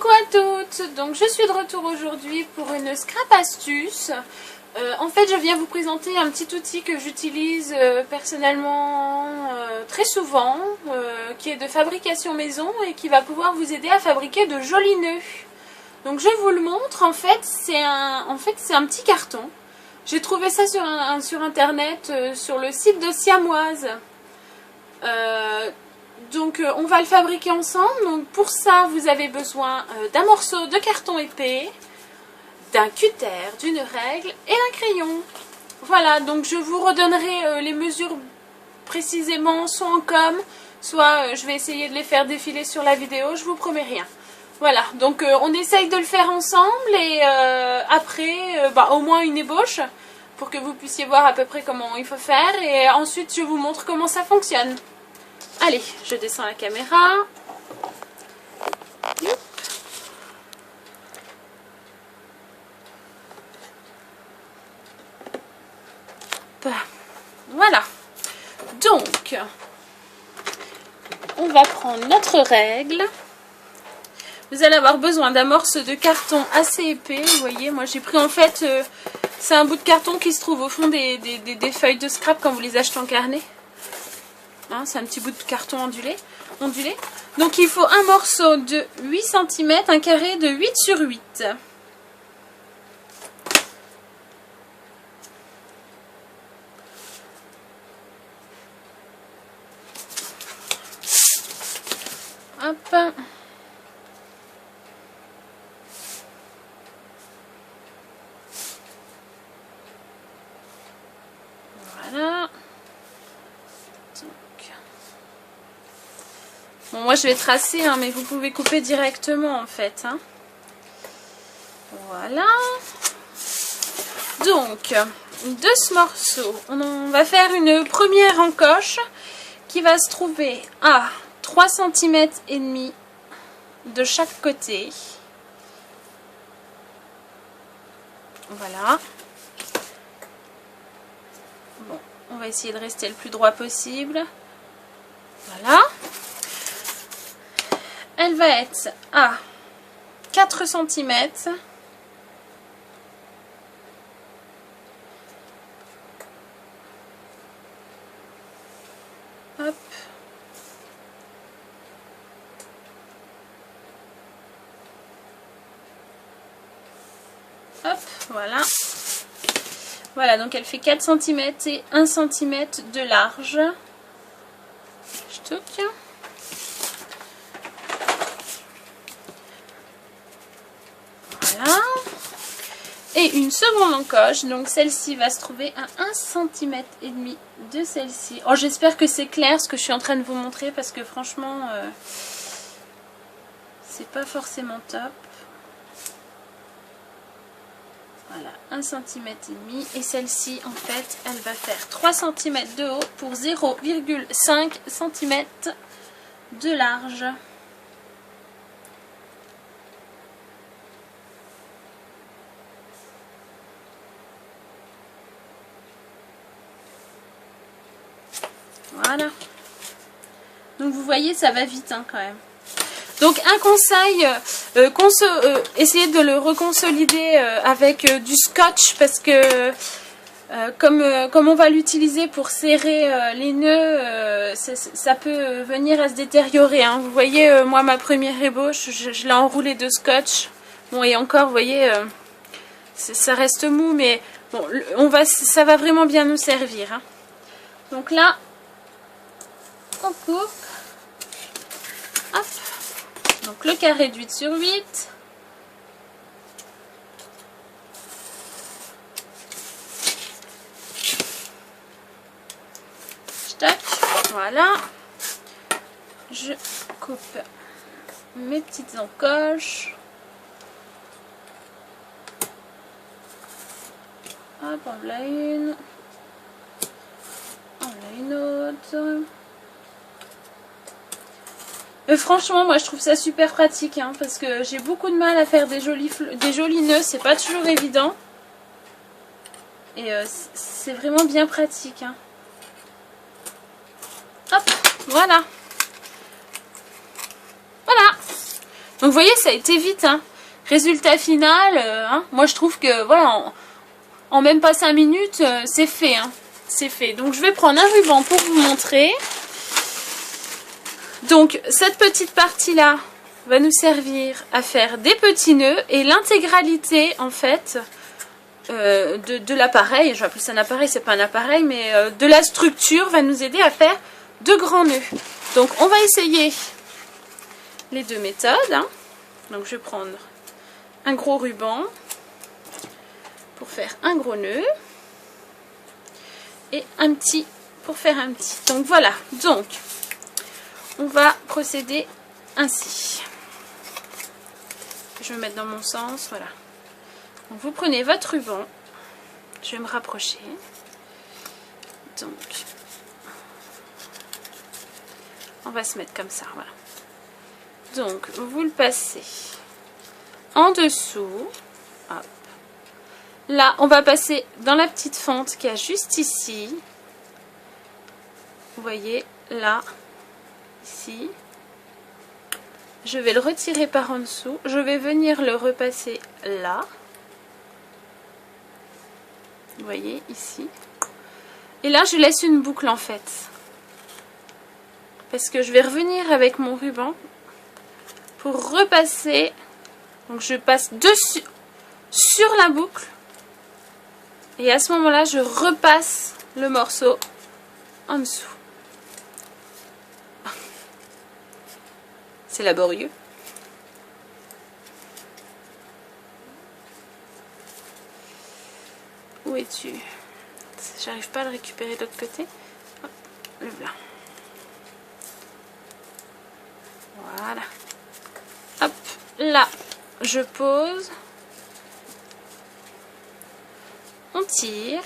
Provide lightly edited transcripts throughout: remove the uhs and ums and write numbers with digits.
Coucou à toutes, donc je suis de retour aujourd'hui pour une scrap astuce. En fait je viens vous présenter un petit outil que j'utilise personnellement très souvent, qui est de fabrication maison et qui va pouvoir vous aider à fabriquer de jolis nœuds. Donc je vous le montre, en fait c'est un petit carton. J'ai trouvé ça sur internet, sur le site de Siamoise. Donc on va le fabriquer ensemble. Donc pour ça vous avez besoin d'un morceau de carton épais, d'un cutter, d'une règle et d'un crayon. Voilà, donc je vous redonnerai les mesures précisément, soit en com, soit je vais essayer de les faire défiler sur la vidéo, je vous promets rien. Voilà, donc on essaye de le faire ensemble et après au moins une ébauche pour que vous puissiez voir à peu près comment il faut faire et ensuite je vous montre comment ça fonctionne. Allez, je descends la caméra. Voilà. Donc, on va prendre notre règle. Vous allez avoir besoin d'un morceau de carton assez épais. Vous voyez, moi j'ai pris en fait, c'est un bout de carton qui se trouve au fond des feuilles de scrap quand vous les achetez en carnet. Hein, c'est un petit bout de carton ondulé. Donc il faut un morceau de 8 cm, un carré de 8 sur 8. Hop. Voilà. Bon, moi je vais tracer, hein, mais vous pouvez couper directement en fait. Hein. Voilà. Donc, de ce morceau, on va faire une première encoche qui va se trouver à 3 cm et demi de chaque côté. Voilà. Bon, on va essayer de rester le plus droit possible. Voilà. Elle va être à 4 cm. Hop. Hop, voilà. Voilà, donc elle fait 4 cm et 1 cm de large. Je touche. Voilà. Et une seconde encoche, donc celle-ci va se trouver à 1 cm et demi de celle-ci. Oh, j'espère que c'est clair ce que je suis en train de vous montrer parce que franchement, c'est pas forcément top. Voilà, 1 cm et demi. Et celle-ci, en fait, elle va faire 3 cm de haut pour 0,5 cm de large. Voilà. Donc vous voyez, ça va vite hein, quand même. Donc un conseil, essayez de le reconsolider avec du scotch parce que comme on va l'utiliser pour serrer les nœuds, ça peut venir à se détériorer. Hein. Vous voyez, moi ma première ébauche, je l'ai enroulée de scotch. Bon et encore, vous voyez, ça reste mou, mais bon, ça va vraiment bien nous servir. Hein. Donc là, on coupe. Hop. Donc le carré de 8 sur 8. Tac. Voilà. Je coupe mes petites encoches. Hop, en voilà une. En voilà une autre. Franchement, moi je trouve ça super pratique hein, parce que j'ai beaucoup de mal à faire des jolis nœuds, c'est pas toujours évident. Et c'est vraiment bien pratique. Hein. Hop, voilà. Voilà. Donc vous voyez, ça a été vite, hein. Résultat final, hein, moi je trouve que voilà, en même pas 5 minutes, c'est fait, hein. C'est fait. Donc je vais prendre un ruban pour vous montrer. Donc cette petite partie là va nous servir à faire des petits nœuds et l'intégralité en fait de l'appareil, je vais appeler ça un appareil, c'est pas un appareil, mais de la structure va nous aider à faire de grands nœuds. Donc on va essayer les deux méthodes, hein. Donc je vais prendre un gros ruban pour faire un gros nœud et un petit pour faire un petit. Donc voilà, donc on va procéder ainsi. Je vais me mettre dans mon sens, voilà. Donc vous prenez votre ruban, je vais me rapprocher. Donc on va se mettre comme ça, voilà. Donc vous le passez en dessous. Hop. Là, on va passer dans la petite fente qu'il y a juste ici. Vous voyez, là, ici. Je vais le retirer par en dessous. Je vais venir le repasser là. Vous voyez, ici. Et là, je laisse une boucle en fait. Parce que je vais revenir avec mon ruban pour repasser. Donc, je passe dessus, sur la boucle. Et à ce moment-là, je repasse le morceau en dessous. C'est laborieux. Où es-tu? J'arrive pas à le récupérer de l'autre côté. Hop, le blanc. Voilà. Hop, là, je pose. On tire.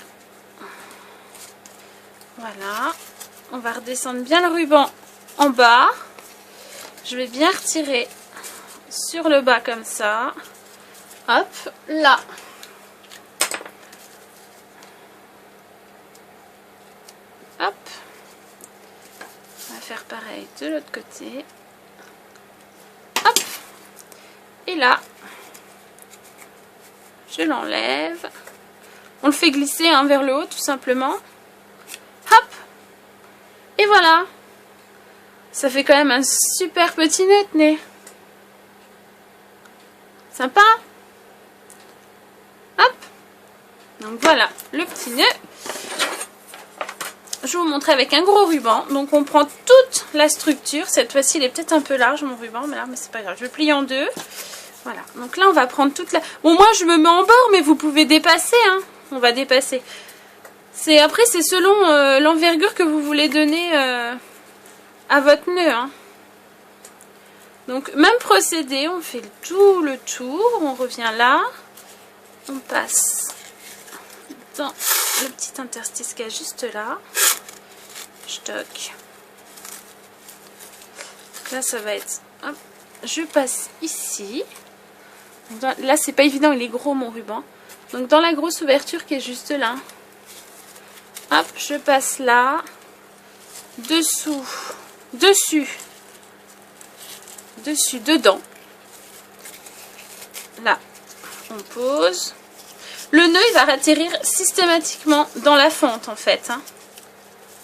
Voilà. On va redescendre bien le ruban en bas. Je vais bien retirer sur le bas comme ça. Hop, là. Hop. On va faire pareil de l'autre côté. Hop. Et là, je l'enlève. On le fait glisser hein, vers le haut tout simplement. Hop. Et voilà. Ça fait quand même un super petit nœud, tenez. Sympa. Hop. Donc voilà, le petit nœud. Je vais vous montrer avec un gros ruban. Donc on prend toute la structure. Cette fois-ci, il est peut-être un peu large mon ruban, mais là, c'est pas grave. Je vais plier en deux. Voilà. Donc là, on va prendre toute la... Bon, moi, je me mets en bord, mais vous pouvez dépasser, hein. On va dépasser. Après, c'est selon l'envergure que vous voulez donner à votre nœud, hein. Donc, même procédé, on fait tout le tour. On revient là. On passe dans le petit interstice qu'il y a juste là. Je toque. Donc là, ça va être... Hop, je passe ici. Donc là, c'est pas évident, il est gros mon ruban. Donc, dans la grosse ouverture qui est juste là. Hop, je passe là. Dessous. Dessus. Dessus, dedans. Là, on pose. Le nœud, il va atterrir systématiquement dans la fente, en fait. Hein.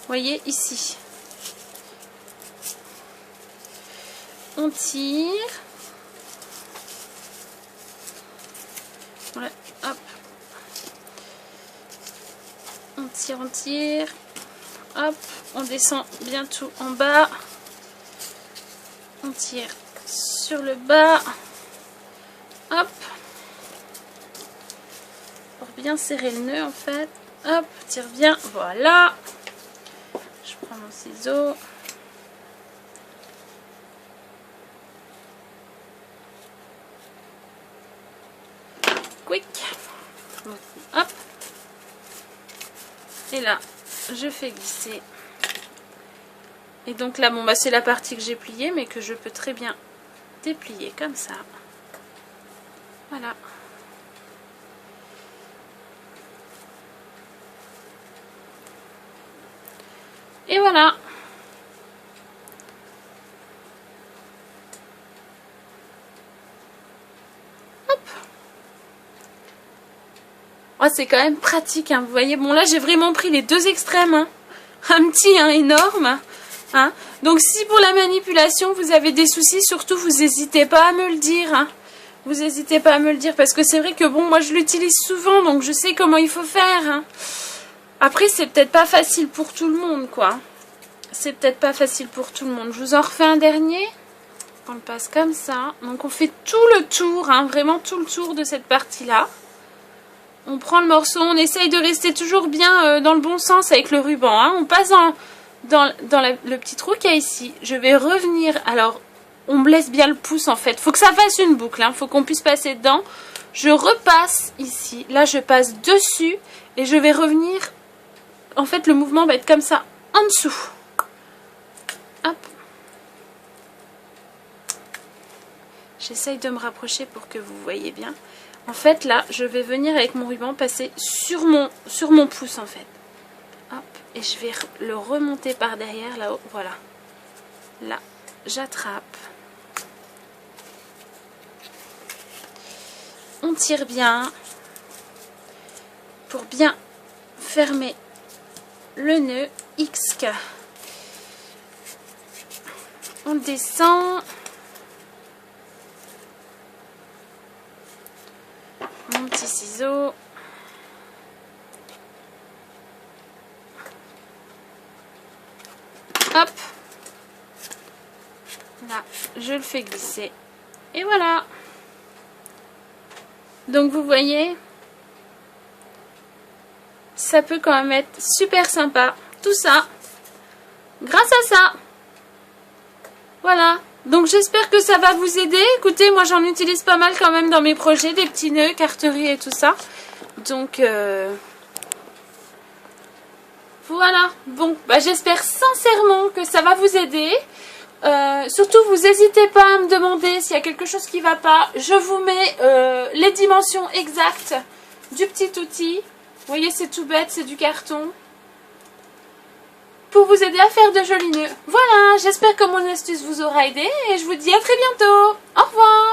Vous voyez, ici. On tire. Voilà, hop. On tire, on tire. Hop, on descend bientôt en bas. On tire sur le bas. Hop. Pour bien serrer le nœud en fait. Hop, tire bien. Voilà. Je prends mon ciseau. Quick. Hop. Et là, je fais glisser. Et donc là, bon, bah, c'est la partie que j'ai pliée, mais que je peux très bien déplier comme ça. Voilà. Et voilà. Oh, c'est quand même pratique, hein, vous voyez. Bon, là, j'ai vraiment pris les deux extrêmes, hein. Un petit, un énorme. Hein. Donc, si pour la manipulation, vous avez des soucis, surtout, vous n'hésitez pas à me le dire. Hein. Vous n'hésitez pas à me le dire, parce que c'est vrai que, bon, moi, je l'utilise souvent, donc je sais comment il faut faire. Hein. Après, c'est peut-être pas facile pour tout le monde, quoi. C'est peut-être pas facile pour tout le monde. Je vous en refais un dernier. On le passe comme ça. Donc, on fait tout le tour, hein, vraiment tout le tour de cette partie-là. On prend le morceau, on essaye de rester toujours bien dans le bon sens avec le ruban. Hein. On passe dans le petit trou qu'il y a ici. Je vais revenir. Alors, on me laisse bien le pouce en fait. Faut que ça fasse une boucle. Hein. Faut qu'on puisse passer dedans. Je repasse ici. Là, je passe dessus. Et je vais revenir. En fait, le mouvement va être comme ça en dessous. Hop. J'essaye de me rapprocher pour que vous voyez bien. En fait, là, je vais venir avec mon ruban passer sur mon pouce, en fait. Hop, et je vais le remonter par derrière, là-haut. Voilà. Là, j'attrape. On tire bien pour bien fermer le nœud XK. On descend. Mon petit ciseau. Hop. Là, je le fais glisser. Et voilà. Donc vous voyez, ça peut quand même être super sympa. Tout ça, grâce à ça. Voilà. Donc j'espère que ça va vous aider. Écoutez, moi j'en utilise pas mal quand même dans mes projets, des petits nœuds, carterie et tout ça. Donc voilà. Bon, bah, j'espère sincèrement que ça va vous aider. Surtout, vous n'hésitez pas à me demander s'il y a quelque chose qui ne va pas. Je vous mets les dimensions exactes du petit outil. Vous voyez, c'est tout bête, c'est du carton. Pour vous aider à faire de jolis nœuds. Voilà, j'espère que mon astuce vous aura aidé et je vous dis à très bientôt. Au revoir.